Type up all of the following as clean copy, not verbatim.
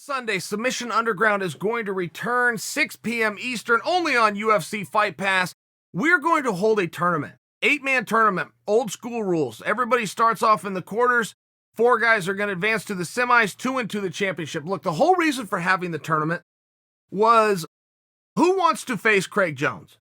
Sunday, Submission Underground is going to return 6 p.m. Eastern, only on UFC Fight Pass. We're going to hold a tournament, 8-man tournament, old school rules. Everybody starts off in the quarters. 4 guys are going to advance to the semis, 2 into the championship. Look, the whole reason for having the tournament was who wants to face Craig Jones?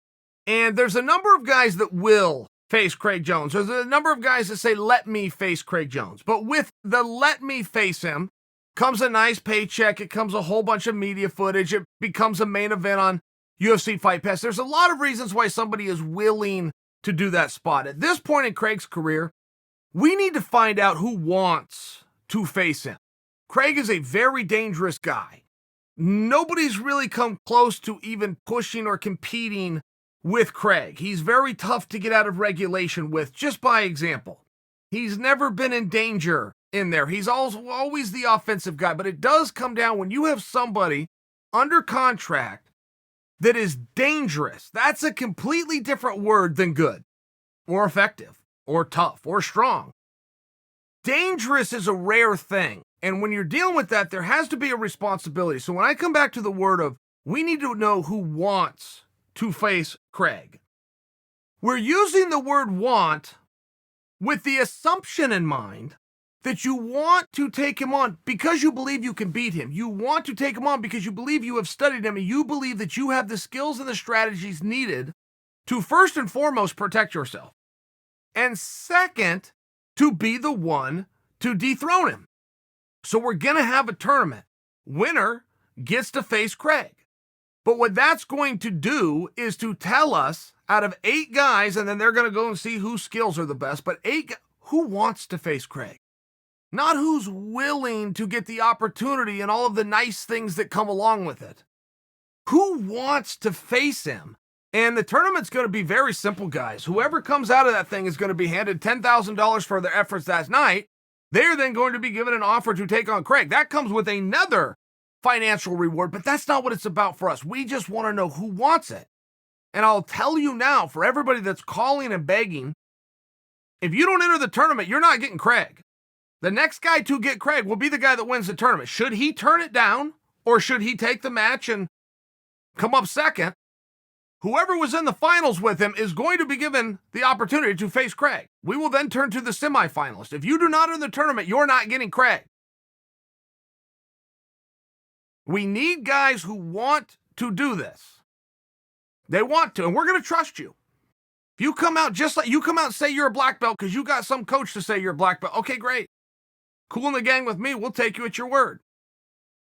And there's a number of guys that will face Craig Jones. There's a number of guys that say, let me face Craig Jones. But with the let me face him comes a nice paycheck. It comes a whole bunch of media footage. It becomes a main event on UFC Fight Pass. There's a lot of reasons why somebody is willing to do that spot. At this point in Craig's career, we need to find out who wants to face him. Craig is a very dangerous guy. Nobody's really come close to even pushing or competing with Craig. He's very tough to get out of regulation with, just by example. He's never been in danger in there. He's always the offensive guy, but it does come down when you have somebody under contract that is dangerous. That's a completely different word than good or effective or tough or strong. Dangerous is a rare thing. And when you're dealing with that, there has to be a responsibility. So when I come back to the word of, we need to know who wants to face Craig. We're using the word want with the assumption in mind that you want to take him on because you believe you can beat him. You want to take him on because you believe you have studied him and you believe that you have the skills and the strategies needed to first and foremost protect yourself. And second, to be the one to dethrone him. So we're going to have a tournament. Winner gets to face Craig. But what that's going to do is to tell us out of 8 guys, and then they're going to go and see whose skills are the best, but 8 who wants to face Craig. Not who's willing to get the opportunity and all of the nice things that come along with it. Who wants to face him? And the tournament's going to be very simple, guys. Whoever comes out of that thing is going to be handed $10,000 for their efforts that night. They're then going to be given an offer to take on Craig. That comes with another financial reward, but that's not what it's about for us. We just want to know who wants it. And I'll tell you now, for everybody that's calling and begging, if you don't enter the tournament, you're not getting Craig. The next guy to get Craig will be the guy that wins the tournament. Should he turn it down, or should he take the match and come up second? Whoever was in the finals with him is going to be given the opportunity to face Craig. We will then turn to the semifinalists. If you do not enter the tournament, you're not getting Craig. We need guys who want to do this. They want to, and we're going to trust you. If you come out just like you come out and say you're a black belt because you got some coach to say you're a black belt, okay, great. Cool in the gang with me, we'll take you at your word.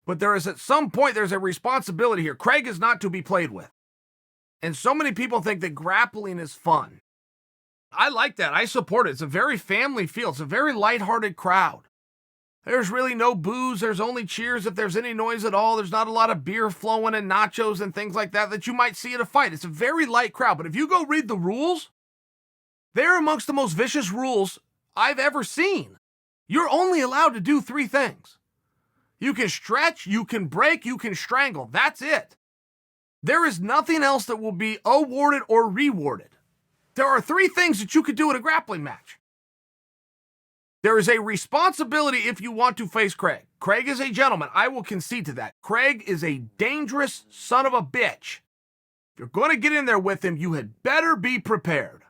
But there is at some point, there's a responsibility here. Craig is not to be played with. And so many people think that grappling is fun. I like that. I support it. It's a very family feel. It's a very lighthearted crowd. There's really no booze. There's only cheers if there's any noise at all. There's not a lot of beer flowing and nachos and things like that you might see at a fight. It's a very light crowd. But if you go read the rules, they're amongst the most vicious rules I've ever seen. You're only allowed to do 3 things. You can stretch, you can break, you can strangle. That's it. There is nothing else that will be awarded or rewarded. There are 3 things that you could do in a grappling match. There is a responsibility if you want to face Craig. Craig is a gentleman. I will concede to that. Craig is a dangerous son of a bitch. If you're going to get in there with him, you had better be prepared.